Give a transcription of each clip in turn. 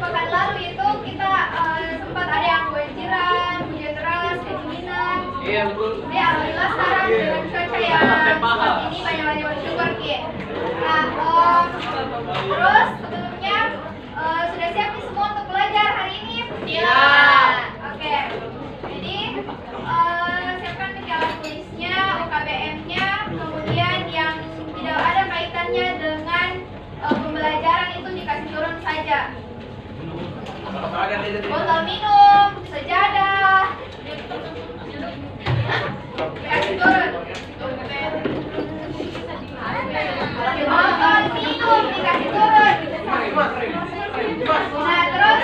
pekan lalu itu kita sempat ada yang banjiran, hujan deras, kedinginan. Iya betul. Ya alhamdulillah sekarang dengan cuaca yang seperti ini banyak-banyak bersyukur Ki. Nah, terus sebelumnya sudah siap nih semua untuk belajar hari ini? Iya. Oke. Jadi siapkan nih alat tulisnya, UKBM-nya, kemudian yang tidak ada kaitannya dengan pembelajaran itu dikasih turun saja. Botol minum, sejadah, dikasih turun. Botol minum dikasih turun. Nah terus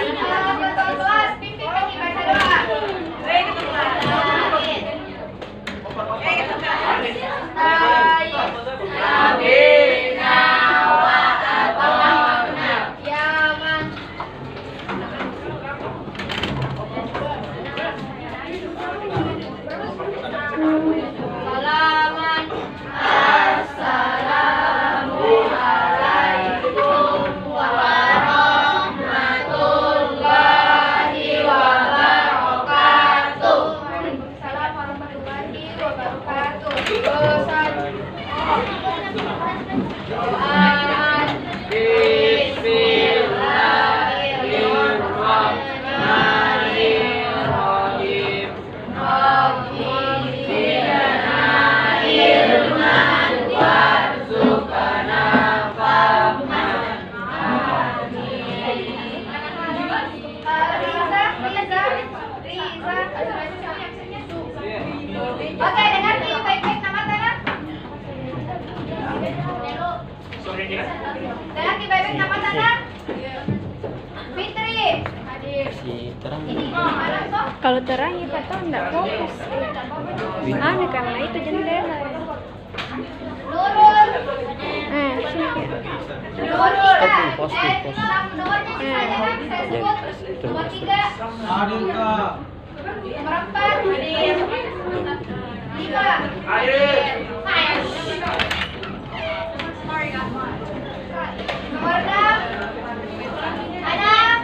botol gelas, pimpin kaki baca doa. Oke, dengar nih baik-baik nama tanah. Dengar nih baik-baik nama tanah. Fitri. Kalau terang ya Pak enggak fokus. Aneh karena itu jendela. Nurul. Sini. Nomor 3. Nomornya saja kan saya sebut. Nomor 3. Nomor 4. 5. Nomor 6. Adam.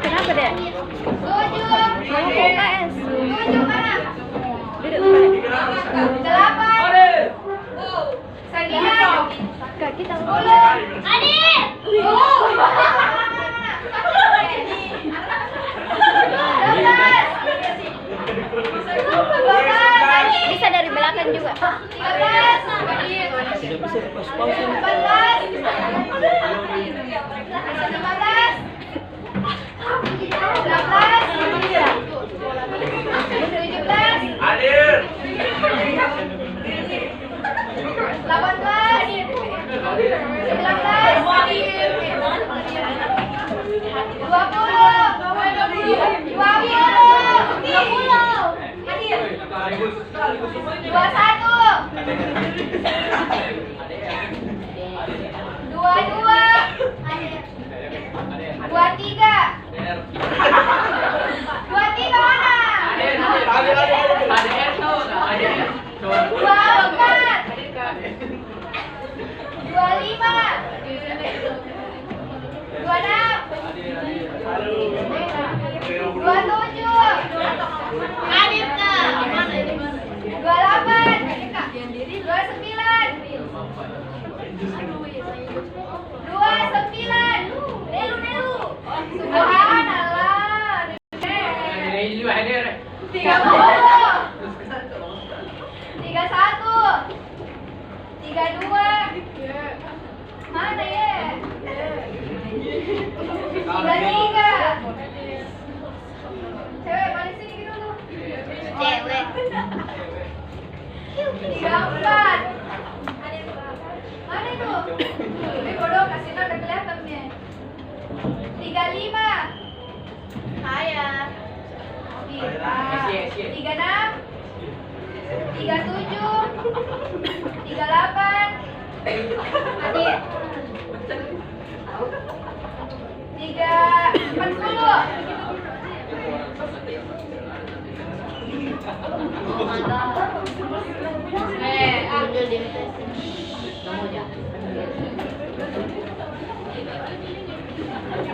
Kenapa deh? 7. Mau UKS. 7 mana? Duduk. 8. 9. Kak kita 10. Adit. 12. bisa dari belakang juga. 13. Tidak bisa pas pausin. 14. 15. 16. 17. Hadir. Mana ya? 33. Cewek balik sini gitu dulu. Cewek. 34. Mana itu? Ini bodoh kasih udah kelihatan nih. 35. Saya. 36. 37. 38. Adik. 40. Ambil di Oke,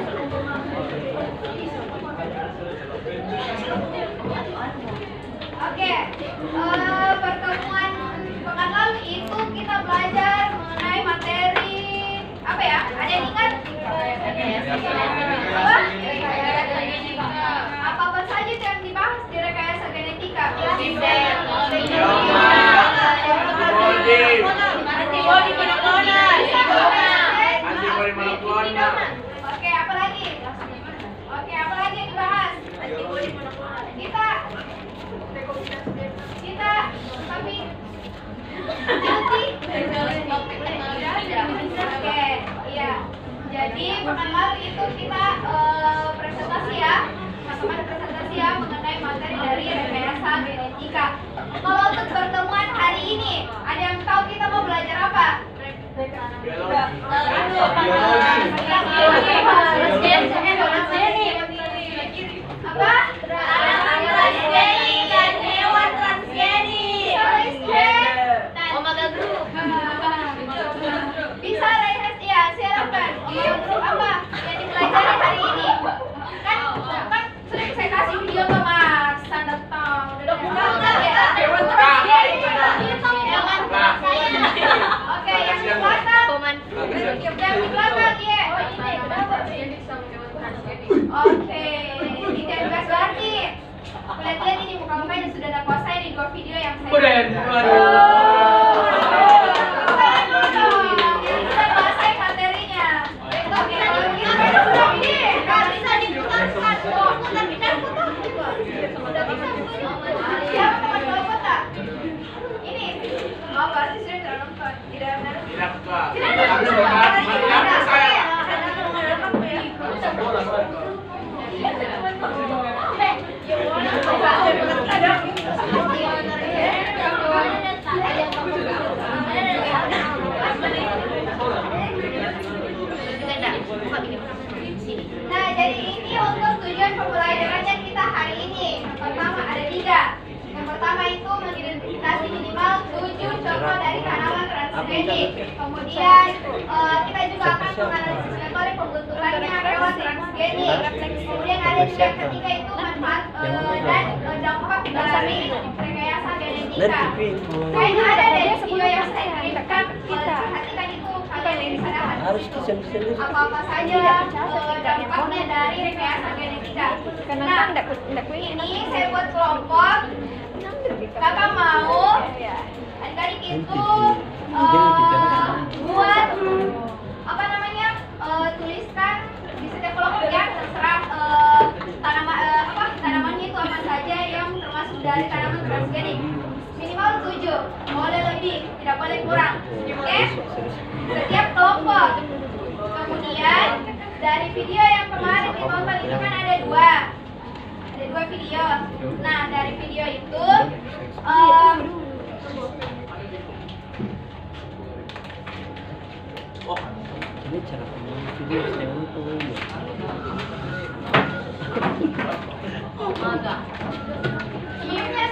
pertemuan pekan lalu itu kita belajar mengenai materi apa ya? Ada yang ingat? Apa saja itu yang dibahas di rekayasa genetika? Oke, apa lagi? Oke, apa lagi yang dibahas? Kita tapi oke, iya. Jadi pekan lalu itu kita presentasi ya, teman-teman presentasi ya mengenai materi dari rekayasa genetika. Kalau untuk pertemuan hari ini, ada yang tahu kita mau belajar apa? Apa? Transgenik dan hewan transgenik. Omega Group. Bisa Rehes, ya silakan. Grup apa yang dipelajari hari ini? Kan sudah saya kasih video ke Mas Sandatong. Udah bukan ya? Hewan transgenik. Oke, yang di belakang. Yang di belakang ya. Oke, ini tugas berarti. Lihat-lihat ini muka-mukanya sudah ada kuasai di 2 video yang saya. Sudah kuasai materinya. Oke, kalau gitu sudah ini. Kalau bisa diputarkan, putar foto. Sudah bisa. Siapa teman bawa foto? Ini. Oh, berarti sudah tidak nonton. Tidak benar. Nah, jadi ini untuk tujuan pembelajarannya kita hari ini. Yang pertama ada 3. Yang pertama itu mengidentifikasi minimal 7 contoh dari tanaman transgenik. Kemudian kita juga akan menganalisis metode pembentukannya hewan transgenik. Kemudian ada juga yang ketiga itu manfaat dan dampak dari rekayasa genetika. Kayaknya ada dari video yang saya kirimkan. Perhatikan itu kalian yang bisa dapat apa-apa saja dampaknya dari rekayasa genetika. Nah, ini saya buat kelompok. Kakak mau adik-adik itu buat apa namanya tuliskan di setiap kelompok ya, terserah tanamannya itu apa saja yang termasuk dari tanaman transgenik. Minimal 7, boleh lebih, tidak boleh kurang. Oke? Setiap kelompok. Kemudian dari video yang kemarin ditonton itu kan ada 2 video. Nah, dari video itu ini cara pembuat video saya untuk ini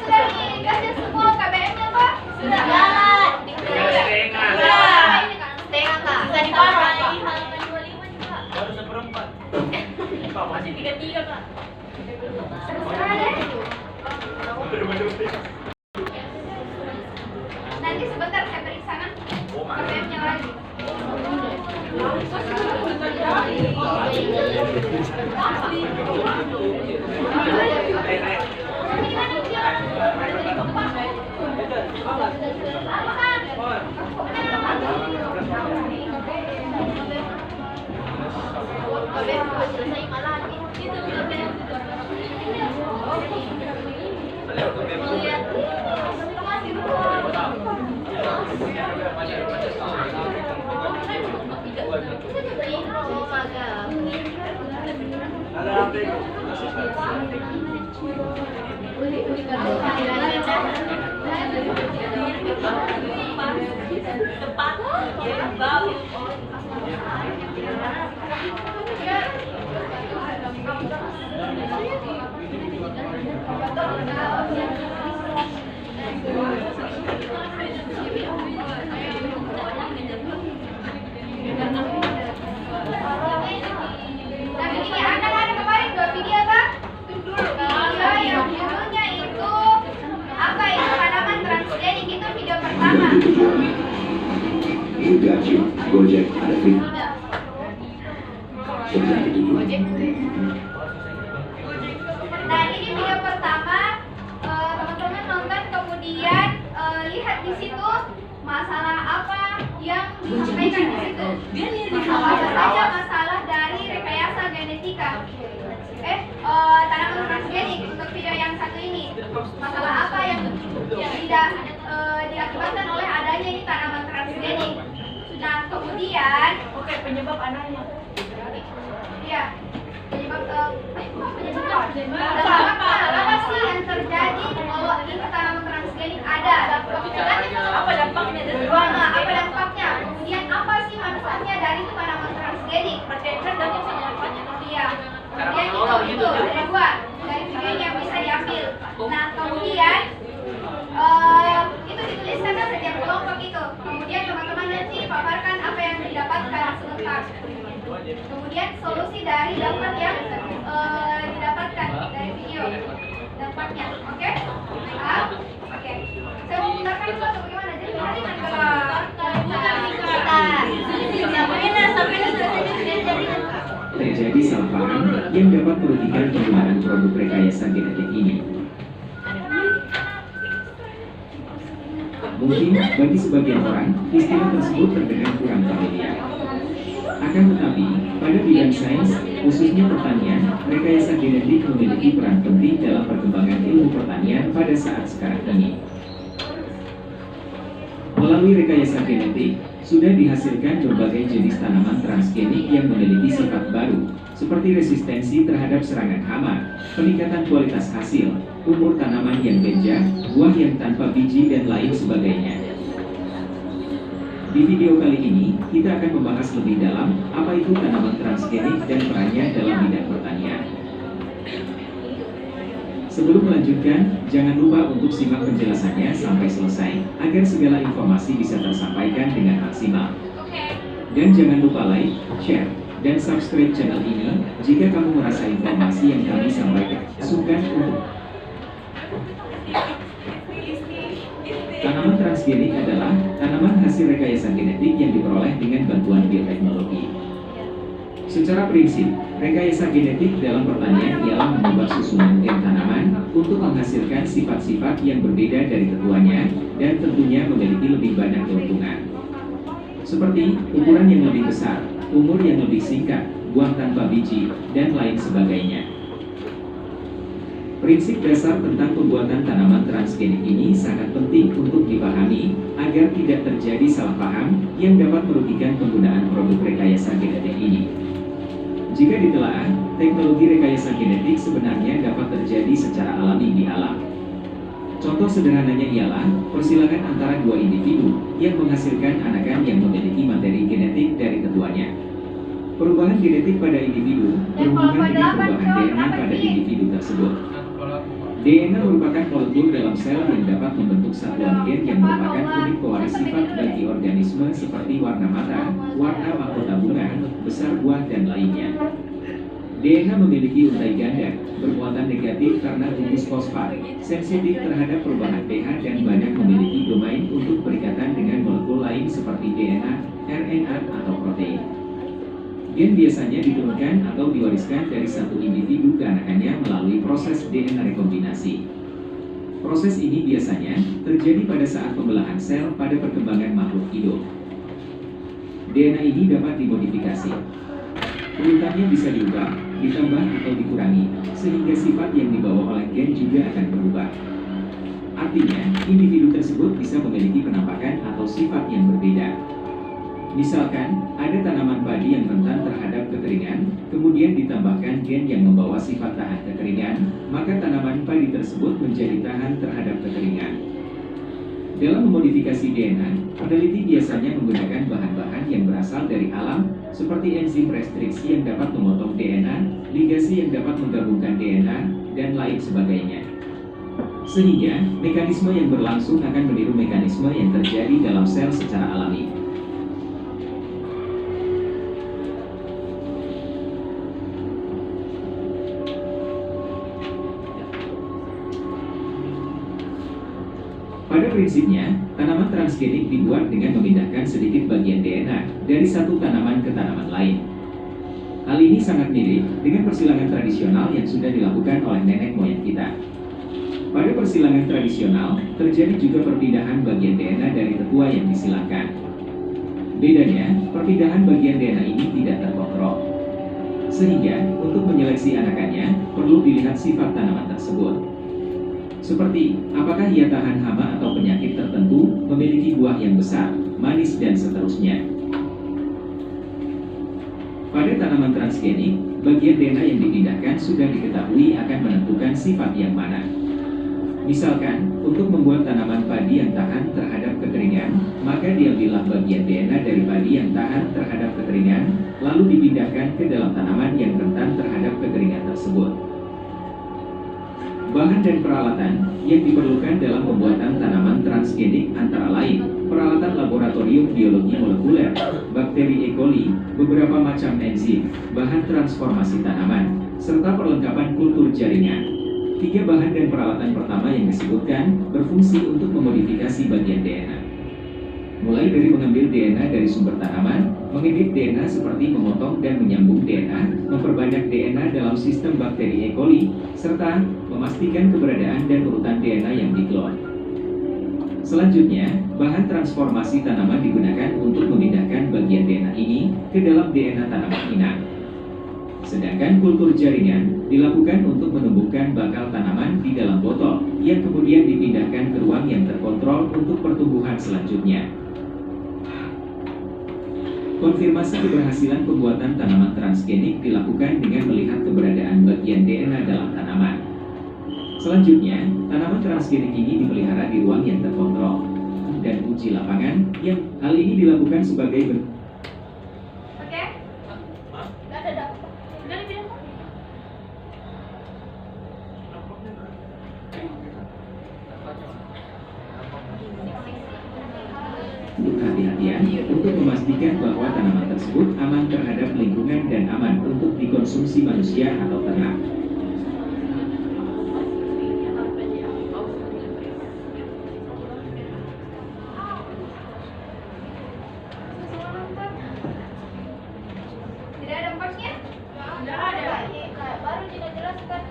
sudah dikasih semua KBM-nya, Pak? Sudah. Setengah, Kak. Bisa dipakai. Halaman 25 juga. Baru 1/4. Masih 3/3, Kak. Terserah deh. Nanti sebentar saya periksa kan KBM-nya lagi. tujuan. Gaji, Gojek, ada fit. Sebelah ketujuh. Nah, ini video pertama, teman-teman nonton, kemudian lihat di situ masalah apa yang disampaikan di situ. Apa saja masalah dari rekayasa genetika. Tanaman transgenik untuk video yang satu ini. Masalah apa yang tidak diakibatkan oleh adanya ini tanaman transgenik. Nah, kemudian penyebab anaknya. iya, apa sih yang terjadi kalau ini tanaman transgenik ada? Apa dampaknya? Apa dampaknya? Kemudian apa sih manfaatnya dari tanaman transgenik? Iya. Kemudian itu kedua dari video ini yang bisa diambil. Nah, kemudian itu dituliskan setiap kelompok itu. Kemudian teman-teman nanti paparkan apa yang didapatkan sebentar. Kemudian solusi dari dampak yang didapatkan dari video dampaknya, oke? Oke. Saya mau putarkan dulu atau bagaimana? Jadi hari Terjadi salah paham yang dapat merugikan penggunaan produk rekayasa genetik ini. Mungkin bagi sebagian orang, istilah tersebut terdengar kurang familiar. Akan tetapi, pada bidang sains, khususnya pertanian, rekayasa genetik memiliki peran penting dalam perkembangan ilmu pertanian pada saat sekarang ini. Melalui rekayasa genetik, sudah dihasilkan berbagai jenis tanaman transgenik yang memiliki sifat baru, seperti resistensi terhadap serangan hama, peningkatan kualitas hasil, umur tanaman yang gajah, buah yang tanpa biji, dan lain sebagainya. Di video kali ini, kita akan membahas lebih dalam apa itu tanaman transgenik dan perannya dalam bidang pertanian. Sebelum melanjutkan, jangan lupa untuk simak penjelasannya sampai selesai, agar segala informasi bisa tersampaikan dengan maksimal. Dan jangan lupa like, share, dan subscribe channel ini jika kamu merasa informasi yang kami sampaikan suka untuk. Tanaman transgenik adalah tanaman hasil rekayasa genetik yang diperoleh dengan bantuan bioteknologi. Secara prinsip, rekayasa genetik dalam pertanian ialah mengubah susunan gen tanaman untuk menghasilkan sifat-sifat yang berbeda dari keduanya dan tentunya memiliki lebih banyak keuntungan. Seperti ukuran yang lebih besar, umur yang lebih singkat, buah tanpa biji, dan lain sebagainya. Prinsip dasar tentang pembuatan tanaman transgenik ini sangat penting untuk dipahami agar tidak terjadi salah paham yang dapat merugikan penggunaan produk rekayasa genetik ini. Jika ditelaah, teknologi rekayasa genetik sebenarnya dapat terjadi secara alami di alam. Contoh sederhananya ialah persilangan antara dua individu yang menghasilkan anakan yang memiliki materi genetik dari keduanya. Perubahan genetik pada individu berhubungan dengan perubahan DNA pada individu tersebut. DNA merupakan molekul dalam sel yang dapat membentuk satuan gen yang merupakan unit pewaris sifat bagi organisme seperti warna mata, warna mahkota bunga, besar buah, dan lainnya. DNA memiliki untai ganda, bermuatan negatif karena gugus fosfat, sensitif terhadap perubahan pH, dan banyak memiliki domain untuk berikatan dengan molekul lain seperti DNA, RNA, atau protein. Gen biasanya diturunkan atau diwariskan dari satu individu ke anakannya melalui proses DNA rekombinasi. Proses ini biasanya terjadi pada saat pembelahan sel pada perkembangan makhluk hidup. DNA ini dapat dimodifikasi. Urutannya bisa diubah, ditambah, atau dikurangi, sehingga sifat yang dibawa oleh gen juga akan berubah. Artinya, individu tersebut bisa memiliki penampakan atau sifat yang berbeda. Misalkan, ada tanaman padi yang rentan terhadap kekeringan, kemudian ditambahkan gen yang membawa sifat tahan kekeringan, maka tanaman padi tersebut menjadi tahan terhadap kekeringan. Dalam memodifikasi DNA, peneliti biasanya menggunakan bahan-bahan yang berasal dari alam, seperti enzim restriksi yang dapat memotong DNA, ligasi yang dapat menggabungkan DNA, dan lain sebagainya. Sehingga, mekanisme yang berlangsung akan meniru mekanisme yang terjadi dalam sel secara alami. Pada prinsipnya, tanaman transgenik dibuat dengan memindahkan sedikit bagian DNA dari satu tanaman ke tanaman lain. Hal ini sangat mirip dengan persilangan tradisional yang sudah dilakukan oleh nenek moyang kita. Pada persilangan tradisional, terjadi juga perpindahan bagian DNA dari tetua yang disilangkan. Bedanya, perpindahan bagian DNA ini tidak terkontrol. Sehingga, untuk menyeleksi anakannya, perlu dilihat sifat tanaman tersebut. Seperti, apakah ia tahan hama atau penyakit tertentu, memiliki buah yang besar, manis, dan seterusnya. Pada tanaman transgenik, bagian DNA yang dipindahkan sudah diketahui akan menentukan sifat yang mana. Misalkan, untuk membuat tanaman padi yang tahan terhadap kekeringan, maka diambillah bagian DNA dari padi yang tahan terhadap kekeringan, lalu dipindahkan ke dalam tanaman yang rentan terhadap kekeringan tersebut. Bahan dan peralatan yang diperlukan dalam pembuatan tanaman transgenik antara lain peralatan laboratorium biologi molekuler, bakteri E. coli, beberapa macam enzim, bahan transformasi tanaman, serta perlengkapan kultur jaringan. 3 bahan dan peralatan pertama yang disebutkan berfungsi untuk memodifikasi bagian DNA. Mulai dari mengambil DNA dari sumber tanaman, mengedit DNA seperti memotong dan menyambung DNA, memperbanyak DNA dalam sistem bakteri E. coli, serta memastikan keberadaan dan urutan DNA yang diklon. Selanjutnya, bahan transformasi tanaman digunakan untuk memindahkan bagian DNA ini ke dalam DNA tanaman inang. Sedangkan kultur jaringan dilakukan untuk menumbuhkan bakal tanaman di dalam botol, yang kemudian dipindahkan ke ruang yang terkontrol untuk pertumbuhan selanjutnya. Konfirmasi keberhasilan pembuatan tanaman transgenik dilakukan dengan melihat keberadaan bagian DNA dalam tanaman. Selanjutnya, tanaman transgenik ini dipelihara di ruang yang terkontrol dan uji lapangan, yang hal ini dilakukan sebagai bentuk. Oke? Gak ada dapet. Udah dibilang kok. Kehati-hatian untuk memastikan bahwa tanaman tersebut aman terhadap lingkungan dan aman untuk dikonsumsi manusia atau ternak. Tidak ada empatnya? Tidak ada. Baru tidak jelaskan.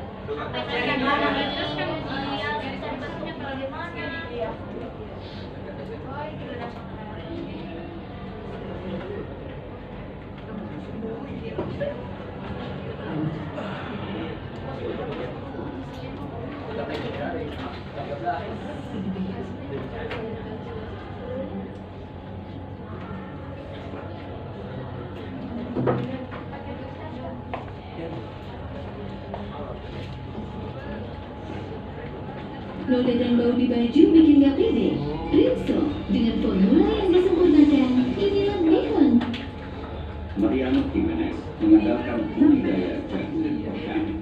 Noda dan bau di baju bikin gak pede. Rinso dengan formula yang disempurnakan. Inilah Bihon. Mariano Jimenez mengandalkan budidaya jagung organik.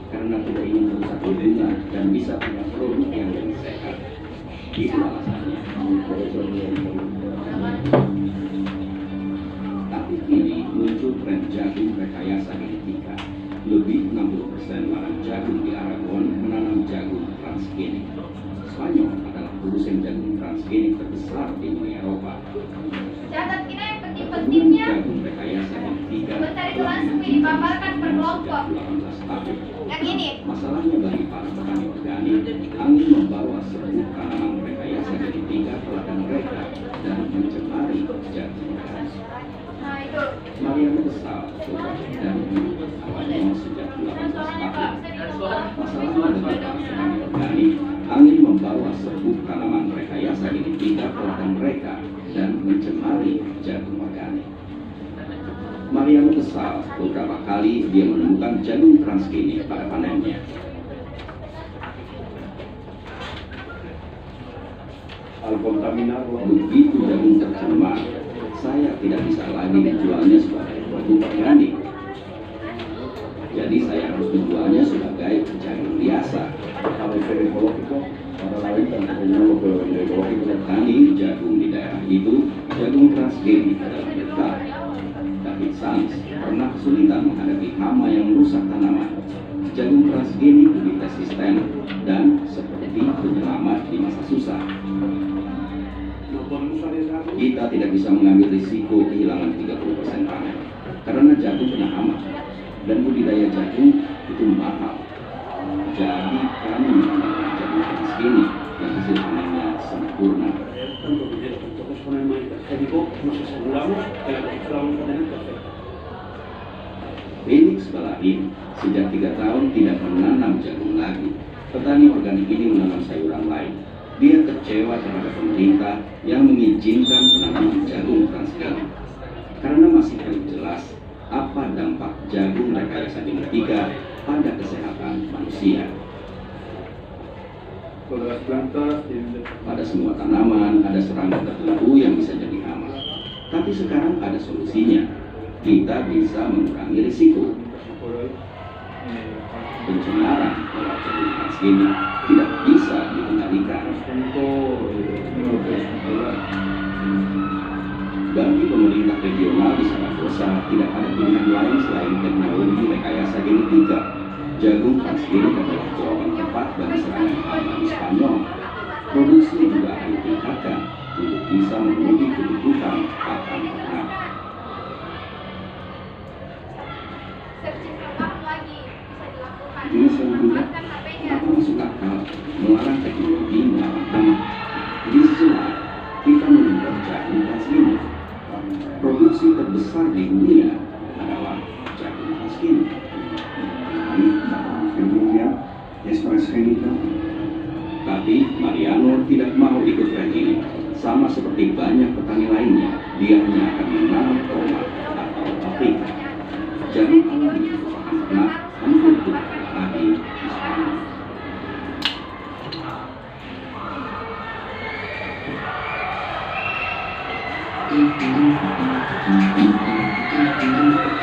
Karena tidak ingin merusak lingkungan dan bisa punya produk yang lebih sehat. Itu alasannya. Tapi kini muncul tren jagung rekayasa genetika. Lebih 60% lahan jagung di Aragon menanam jagung transgenik. Spanyol adalah produsen jagung transgenik terbesar di Uni Eropa. Catat kita yang penting-pentingnya. Jagung rekayasa genetika Sebentar itu langsung dipaparkan per kelompok. 18 tahun. Yang ini. Masalahnya bagi para petani organik, angin membawa sebuah tanaman rekayasa genetika ke ladang mereka dan mencemari jagung organik. Nah itu. Mariano kesal dan awalnya sejak 18 tahun. Masalahnya bagi para petani organik, angin membawa sebuah tanaman rekayasa genetika ke ladang mereka dan mencemari jagung organik. Mariano kesal beberapa kali dia menemukan jagung transgenik pada panennya. Begitu jagung tercemar, saya tidak bisa lagi menjualnya sebagai produk organik. Jadi saya harus menjualnya sebagai jagung biasa. Petani jagung di daerah itu, jagung transgenik adalah dekat. David Sanz pernah kesulitan menghadapi hama yang merusak tanaman. Jagung transgenik lebih resisten, dan seperti penyelamat di masa susah. Kita tidak bisa mengambil risiko kehilangan 30% panen karena jagung kena hama dan budidaya jagung itu mahal. Jadi kami menanam jagung keras ini yang hasil panennya sempurna. Felix Balahin sejak 3 tahun tidak menanam jagung lagi. Petani organik ini menanam sayuran lain. Dia kecewa terhadap pemerintah yang mengizinkan penanaman jagung transgenic karena masih belum jelas apa dampak jagung rekayasa genetika pada kesehatan manusia. Pada semua tanaman ada serangga tertentu yang bisa jadi hama. Tapi sekarang ada solusinya. Kita bisa mengurangi risiko. Pencemaran lewat jagung transgenic tidak bisa dikendalikan. Bagi pemerintah regional di Saragossa tidak ada pilihan lain selain teknologi rekayasa genetika. Jagung transgenic adalah jawaban tepat bagi serangan hama di Spanyol. Produksi juga akan ditingkatkan untuk bisa memenuhi kebutuhan pakan ternak. Searching ulang lagi bisa dilakukan. Ini selanjutnya, Manfaatkan HP-nya. apa masuk akal melarang teknologi melawan hama? Di sisi lain, kita mengimpor jagung transgenic. Produksi terbesar di dunia adalah jagung transgenic. Tapi Mariano tidak mau ikut tren ini. Sama seperti banyak petani lainnya, dia hanya akan menanam tomat atau paprika. Jagung alami merupakan ternak hampir tidak ada lagi di Spanyol.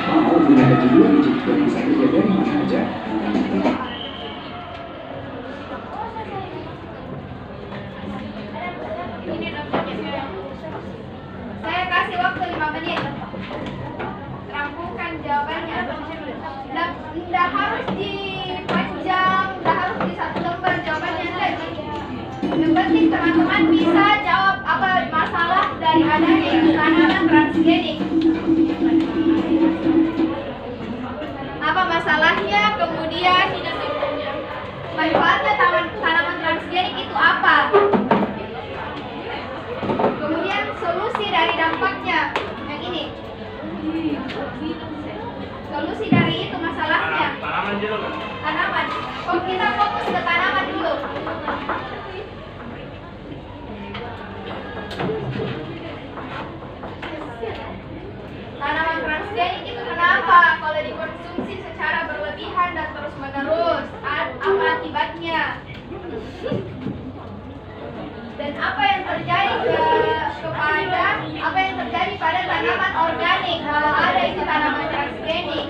Mau punya gaji 2 digit dan bisa kerja dari mana aja? Saya kasih waktu 5 menit. Rampungkan jawabannya. Nggak harus dipanjang, nggak harus di 1 lembar jawabannya. Yang penting teman-teman bisa jawab apa masalah dari adanya tanaman transgenik. Apa masalahnya, kemudian manfaatnya tanaman transgenik itu apa? Kemudian solusi dari dampaknya yang ini. Solusi dari itu masalahnya. Tanaman. Kok kita fokus ke tanaman dulu? Tanaman transgenik itu kenapa? Kalau dikonsumsi secara berlebihan dan terus-menerus, apa akibatnya? Dan apa yang terjadi pada tanaman organik kalau ada itu tanaman transgenik?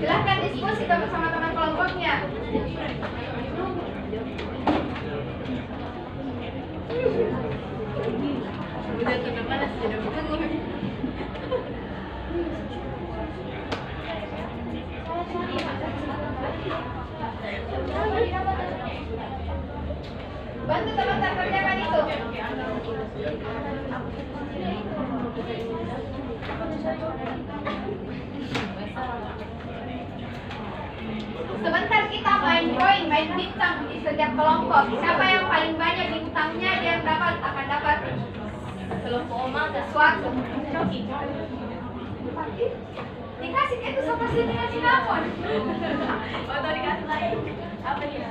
Silahkan diskusi bersama teman kelompoknya. Bantu teman-teman kerjakan itu. Sebentar kita main koin, main bintang di setiap kelompok. Siapa yang paling banyak bintangnya dia akan dapat kelompok Oma sesuatu. Dikasih itu seperti dengan sinamon. Atau dikasih lain. Apa nih?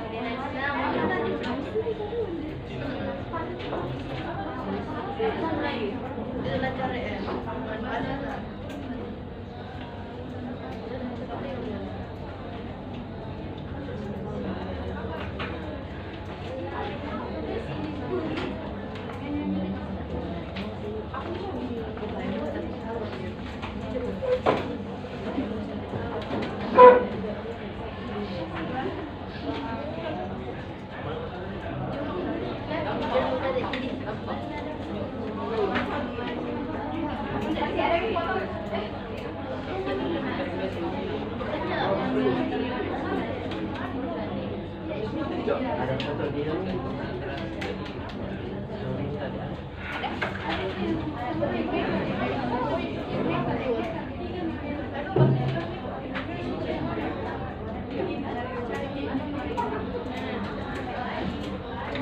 Ada satu dia.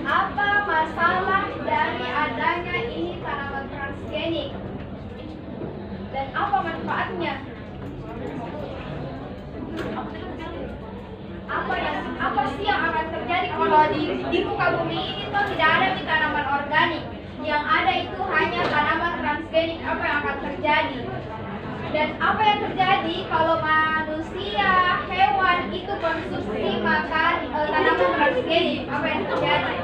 Apa masalah dari adanya ini tanaman transgenik? Dan apa manfaatnya? Apa sih yang akan terjadi kalau di muka bumi ini tuh tidak ada di tanaman organik? Yang ada itu hanya tanaman transgenik. Apa yang akan terjadi? Dan apa yang terjadi kalau manusia, hewan itu konsumsi makan tanaman transgenik? Apa yang terjadi?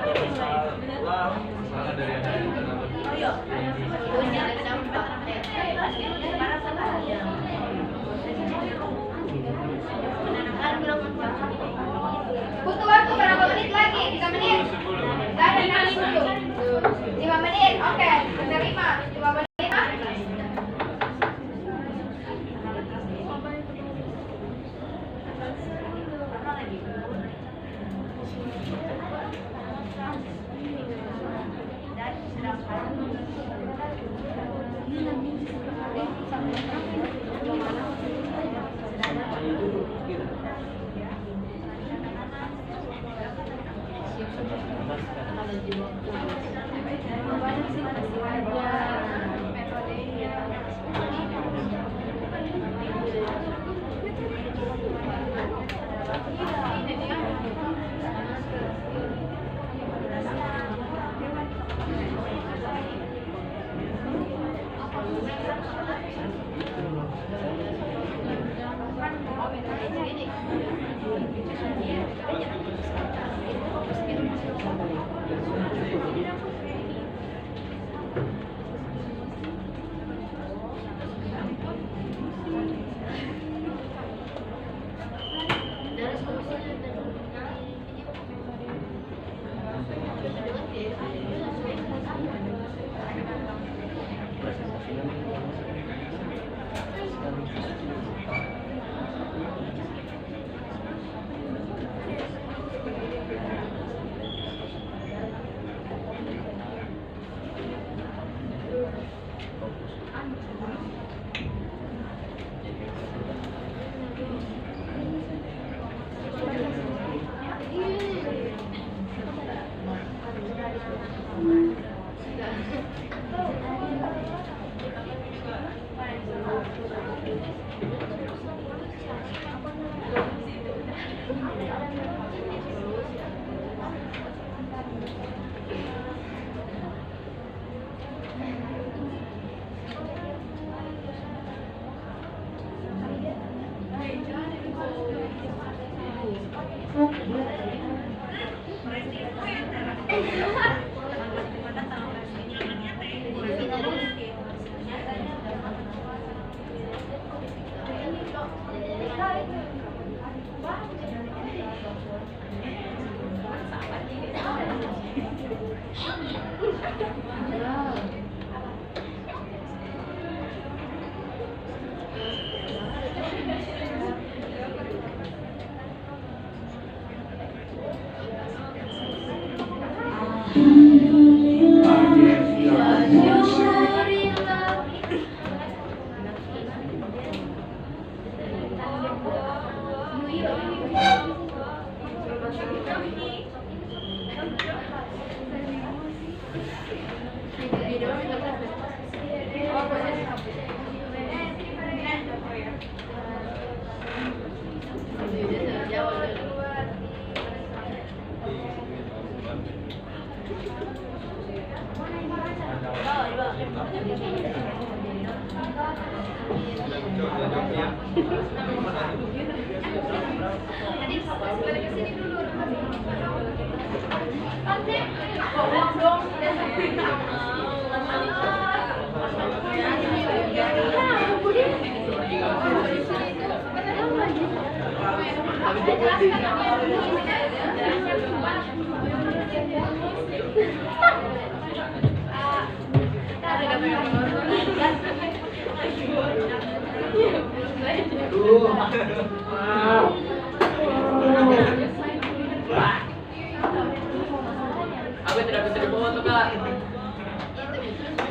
Butuh waktu berapa menit lagi? 3 menit? Gak ada nafsu. 5 menit? Oke, menerima 5 menit.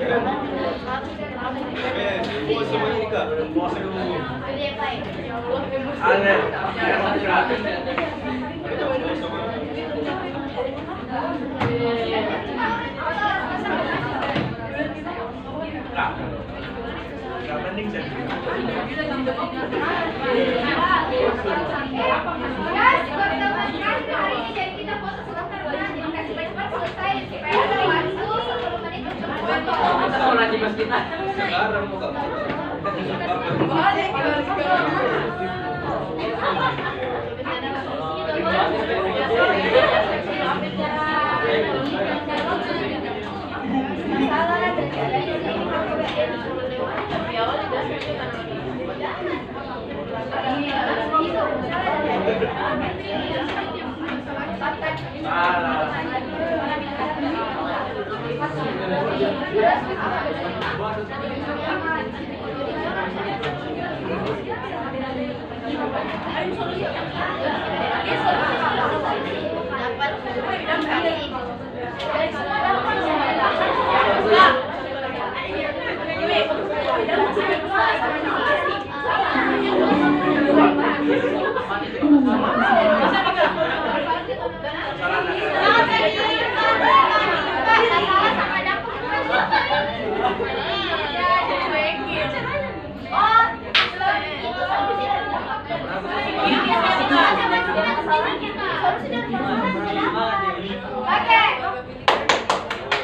Guys, buat teman-teman hari ini jadi kita foto sebentar ya. Jadi kasih cepat selesai supaya ada waktu 10 menit untuk foto. Sekolah di mas kita. Sekarang mau kamu. Oke,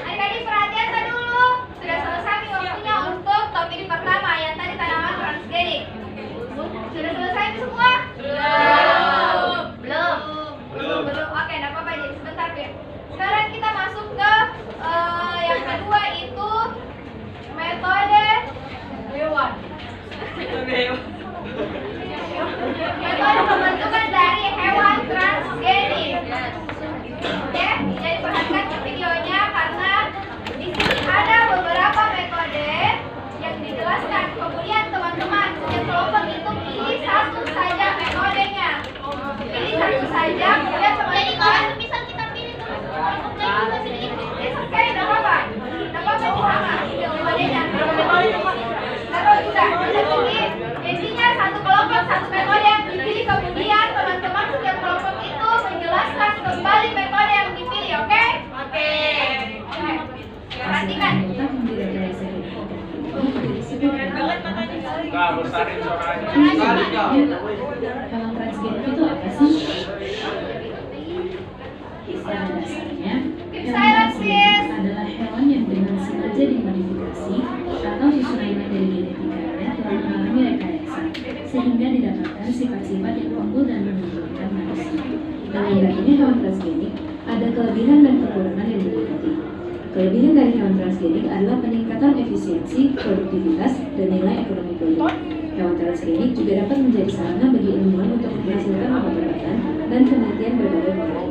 adik-adik perhatian tadi dulu. Sudah selesai nih waktunya untuk topik pertama yang tadi tanaman transgenik. Sudah selesai nih semua? Belum. Oke, enggak apa-apa, jadi sebentar ya. Sekarang kita masuk ke yang kedua itu metode hewan. Metode pembentukan dari hewan transgenik. Oke, jadi perhatikan ke videonya karena di sini ada beberapa metode yang dijelaskan. Kemudian teman-teman setiap kelompok itu pilih satu saja metodenya. Pilih satu saja, kemudian teman-teman misal kita pilih kelompok lain juga pilih itu. Oke, enggak apa-apa. Enggak apa-apa sama metodenya. Atau juga, jadi intinya satu kelompok satu metode yang dipilih, kemudian teman-teman setiap kelompok itu menjelaskan kembali metode yang dipilih, oke? Oke. Perhatikan. Hewan transgenik itu apa sih? Pada dasarnya, hewan transgenik adalah hewan yang dengan sengaja dimodifikasi atau susunan dari genetikanya telah mengalami rekayasa sehingga didapatkan sifat-sifat yang unggul dan menunjukkan manusia. Dalam hal ini hewan transgenik ada kelebihan dan kekurangan yang berikut. Kelebihan dari hewan transgenik adalah peningkatan efisiensi, produktivitas, dan nilai ekonomi produk. Hewan transgenik juga dapat menjadi sarana bagi ilmuwan untuk menghasilkan obat-obatan dan penelitian berbagai produk.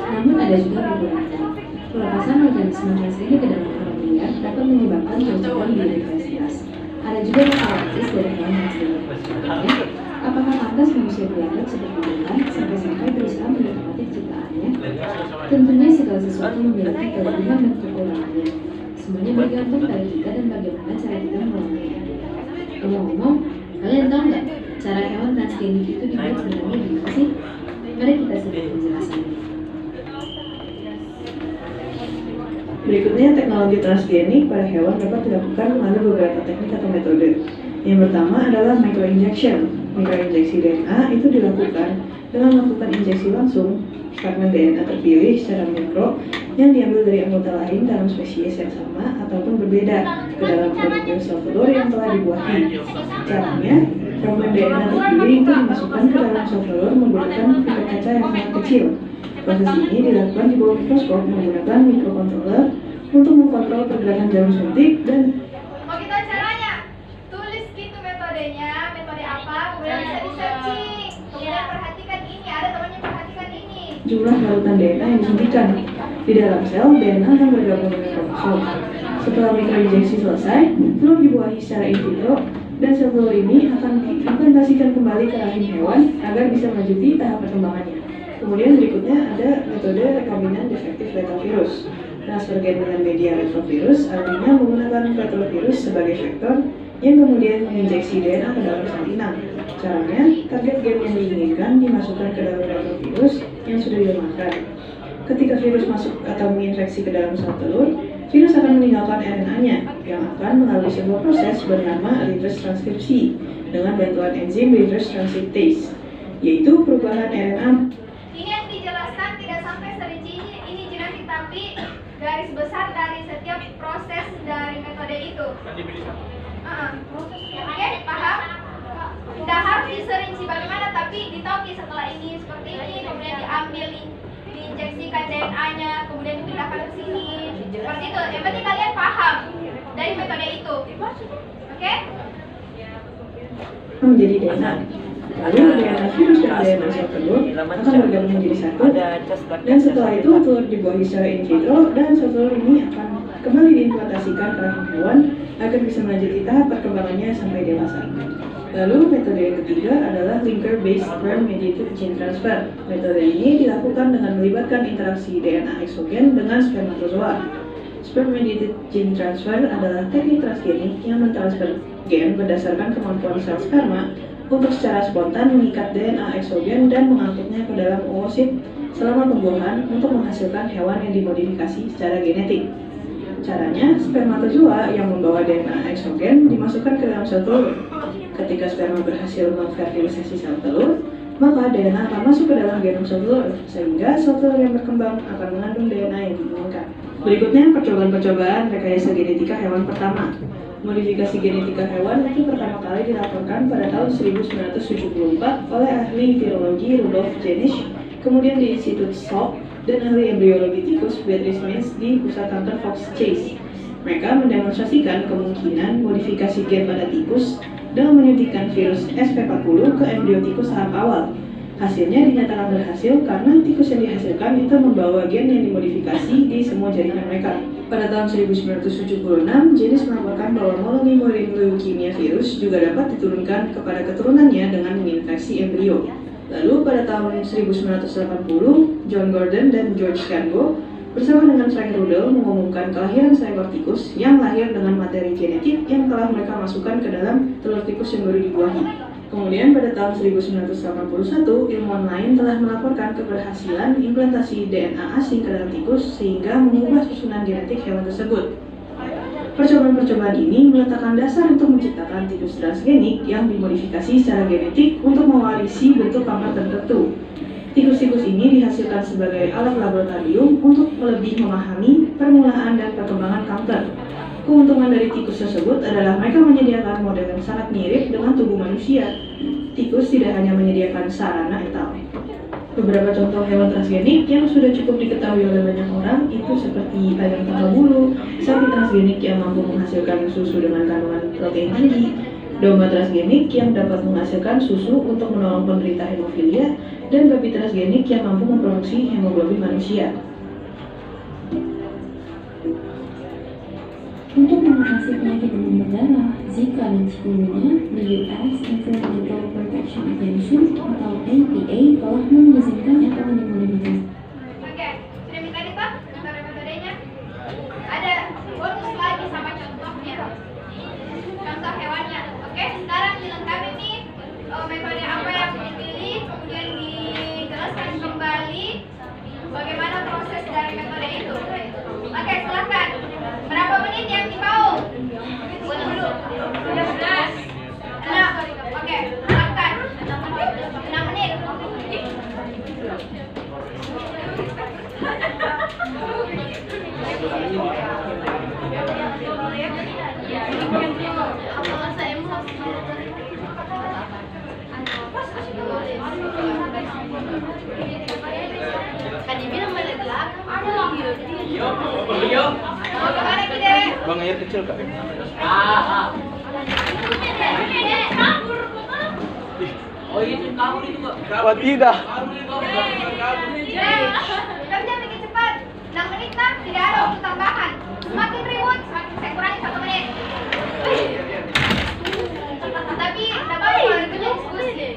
Namun ada juga kekurangan. Pelepasan organisme transgenik ke dalam alam liar dapat menyebabkan kerusakan biodiversitas. Ada juga masalah etis dari hewan transgenik. Contohnya, apakah pantas manusia dianggap seperti hewan sampai berusaha menikmati ciptaannya? Tentunya segala sesuatu memiliki kelebihan dan kekurangannya. Semuanya bergantung pada kita dan bagaimana cara kita melolongnya. Ngomong-ngomong, kalian tahu nggak cara hewan transgenik itu dibuat sebenarnya gimana sih? Mari kita simak penjelasannya. Berikutnya, teknologi transgenik pada hewan dapat dilakukan melalui beberapa teknik atau metode. Yang pertama adalah microinjection. Mikroinjeksi DNA itu dilakukan dengan melakukan injeksi langsung fragmen DNA terpilih secara mikro yang diambil dari anggota lain dalam spesies yang sama ataupun berbeda ke dalam produk sel telur yang telah dibuahi. Caranya, fragmen DNA terpilih itu dimasukkan ke dalam sel telur menggunakan pipet kaca yang sangat kecil. Proses ini dilakukan di bawah mikroskop menggunakan mikrokontroler untuk mengkontrol pergerakan jarum suntik dan Mau kita caranya? Tulis gitu metodenya, metode apa, kemudian bisa di-searching. Kemudian perhatikan ini, ada temannya perhatikan ini. jumlah larutan DNA yang disuntikan. Di dalam sel, DNA akan bergabung dengan kromosom. Setelah mikroinjeksi selesai, telur dibuahi secara in vitro dan sel telur ini akan diimplantasikan kembali ke rahim hewan agar bisa melanjuti tahap perkembangannya. Kemudian berikutnya ada metode rekombinan defektif retrovirus. Transfer gen dengan media retrovirus artinya menggunakan retrovirus sebagai vektor yang kemudian menginjeksi DNA ke dalam sel inang. Caranya, target gen yang diinginkan dimasukkan ke dalam retrovirus yang sudah dilemahkan. Ketika virus masuk atau menginfeksi ke dalam sel telur, virus akan meninggalkan RNA-nya yang akan melalui sebuah proses bernama reverse transkripsi dengan bantuan enzim reverse transcriptase, yaitu perubahan RNA. Ini yang dijelaskan tidak sampai serinci ini genetik, tapi garis besar dari setiap proses dari metode itu. Oke, paham? Tidak harus diserinci bagaimana, tapi ditoki setelah ini seperti ini, kemudian diambil, diinjeksikan DNA-nya, kemudian dipindahkan ke sini. Seperti itu. Yang penting kalian paham dari metode itu. Oke? Menjadi DNA. Lalu DNA virus dan DNA sel telur akan bergabung menjadi satu, dan setelah itu telur dibuahi secara in vitro, dan sel telur ini akan kembali diimplantasikan ke rahim hewan agar bisa melanjuti tahap perkembangannya sampai dewasa. Lalu metode yang ketiga adalah linker based sperm mediated gene transfer. Metode ini dilakukan dengan melibatkan interaksi DNA eksogen dengan spermatozoa. Sperm mediated gene transfer adalah teknik transgenik yang mentransfer gen berdasarkan kemampuan sel sperma untuk secara spontan mengikat DNA eksogen dan mengangkutnya ke dalam oosit selama pembuahan untuk menghasilkan hewan yang dimodifikasi secara genetik. Caranya, spermatozoa yang membawa DNA eksogen dimasukkan ke dalam sel telur. Ketika sperma berhasil memfertilisasi sel telur, maka DNA akan masuk ke dalam genom sel telur, sehingga sel telur yang berkembang akan mengandung DNA yang diinginkan. Berikutnya, percobaan-percobaan rekayasa genetika hewan pertama. Modifikasi genetika hewan itu pertama kali dilaporkan pada tahun 1974 oleh ahli virologi Rudolf Jenisch, kemudian di Institut Salk, dan ahli embriologi tikus Beatrice Mintz di pusat kantor Fox Chase. Mereka mendemonstrasikan kemungkinan modifikasi gen pada tikus dengan menyuntikkan virus SP40 ke embrio tikus tahap awal. Hasilnya dinyatakan berhasil karena tikus yang dihasilkan itu membawa gen yang dimodifikasi di semua jaringan mereka. Pada tahun 1976, Jenisch melaporkan bahwa mononuclear leukemia virus juga dapat diturunkan kepada keturunannya dengan menginfeksi embrio. Lalu pada tahun 1980, John Gordon dan George Cango bersama dengan Frank Rudel mengumumkan kelahiran seekor tikus yang lahir dengan materi genetik yang telah mereka masukkan ke dalam telur tikus yang baru dibuahi. Kemudian pada tahun 1981, ilmuwan lain telah melaporkan keberhasilan implantasi DNA asing ke dalam tikus sehingga mengubah susunan genetik hewan tersebut. Percobaan-percobaan ini meletakkan dasar untuk menciptakan tikus transgenik yang dimodifikasi secara genetik untuk mewarisi bentuk kanker tertentu. Tikus-tikus ini dihasilkan sebagai alat laboratorium untuk lebih memahami permulaan dan perkembangan kanker. Keuntungan dari tikus tersebut adalah mereka menyediakan model yang sangat mirip dengan tubuh manusia. Tikus tidak hanya menyediakan sarana etal. Beberapa contoh hewan transgenik yang sudah cukup diketahui oleh banyak orang itu seperti ayam tanpa bulu, sapi transgenik yang mampu menghasilkan susu dengan kandungan protein tinggi, domba transgenik yang dapat menghasilkan susu untuk menolong penderita hemofilia, dan babi transgenik yang mampu memproduksi hemoglobin manusia. Untuk mengatasi penyakit demam berdarah, Zika dan chikungunya, the US Environmental Protection Agency atau EPA telah mengizinkan atau dimodifikasi. Oke, sudah minta dipak metode-metodenya? Ada bonus lagi sama contohnya. Contoh hewannya. Oke, sekarang dilengkapi nih metode apa yang dipilih, kemudian dijelaskan kembali bagaimana proses dari metode itu. Oke, silakan. Berapa menit yang dimau? 10 dulu. 11. 6. Oke, silakan. 6 menit. Kan dibilang balik belakang. Kemana kita? Bang, air kecil kak. Oh itu kabur itu kok. Wah tidak. Kerja bikin cepat. 6 menit kan? Tidak ada waktu tambahan. Semakin ribut, semakin saya kurangi 1 menit. Tapi dapat kalau diskusi.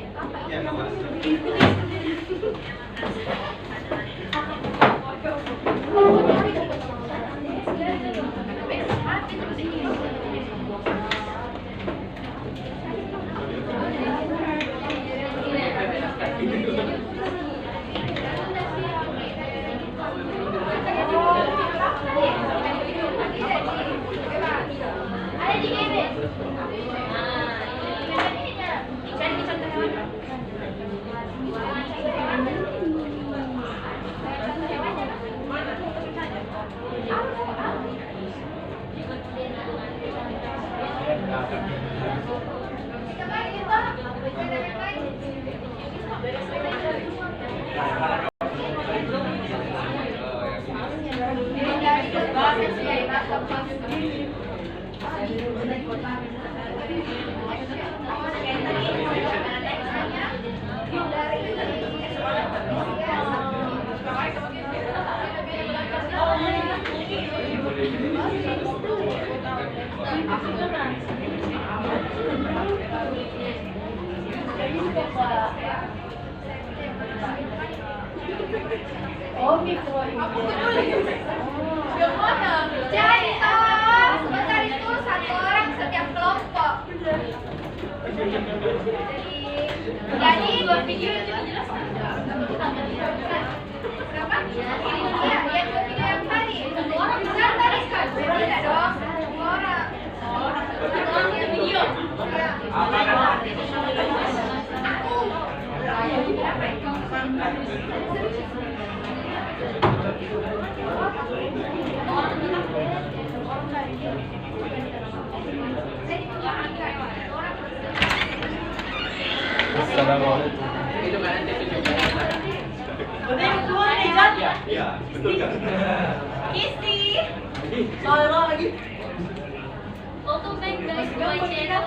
Jadi sebentar itu satu orang setiap kelompok. Jadi dua video itu jelas. Berapa? Iya, dua video yang tadi. Satu orang besar tadi kan? Tidak dong. Dua orang. Satu orang video. Assalamualaikum. Iya, betul kan? Isi. Salah lagi. Welcome back guys to my channel.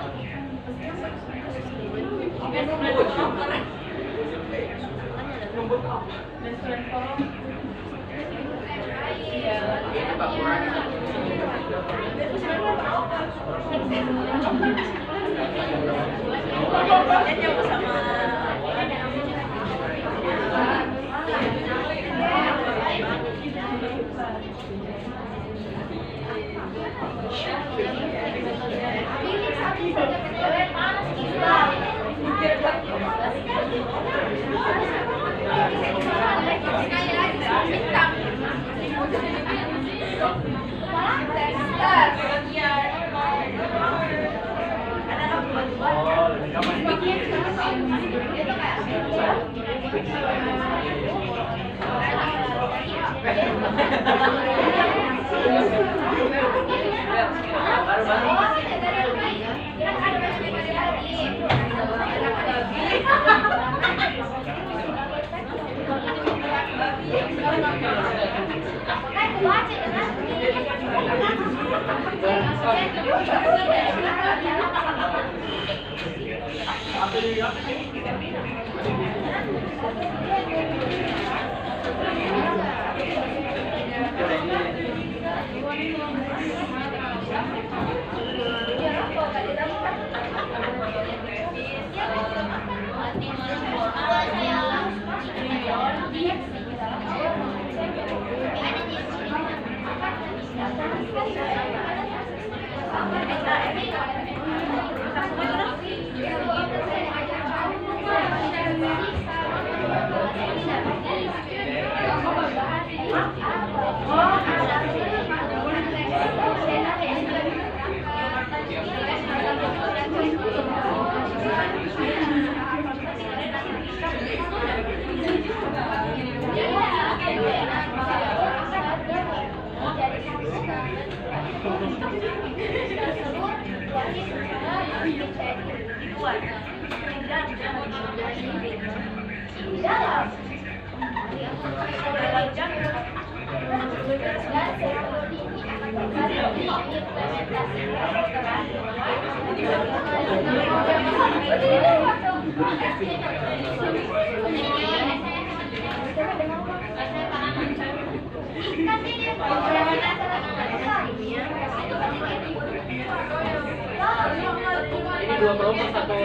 Ini dua kelompok satu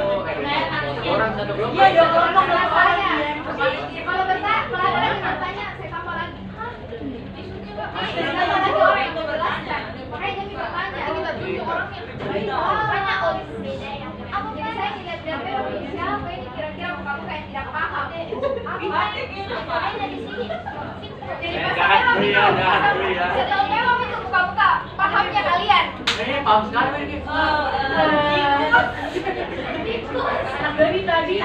orang satu kelompok. Iya, dua kelompok saya. Kalau besar, kalau ada lagi tanya, saya tambah lagi. Jahat tuh ya. Setelah memang itu buka-buka pahamnya kalian. Paham sekali ini. Dari tadi.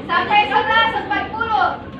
Sampai 11.40.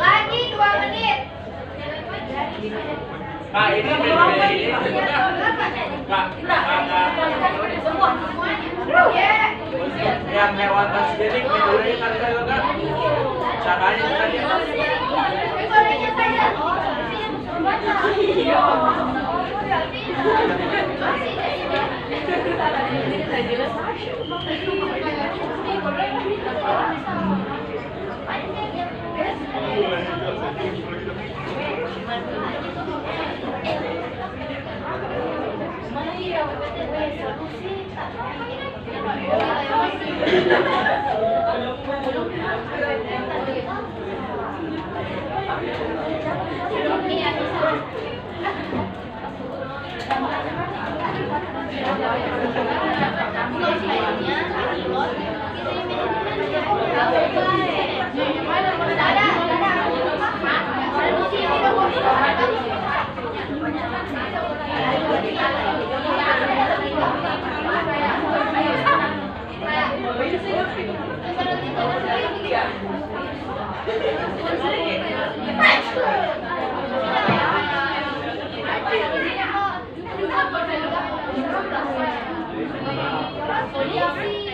Lagi 2 menit. Pak, ini yang hewan transgenik metodenya kan enggak? Caranya tadi. Metodenya saya. Polisi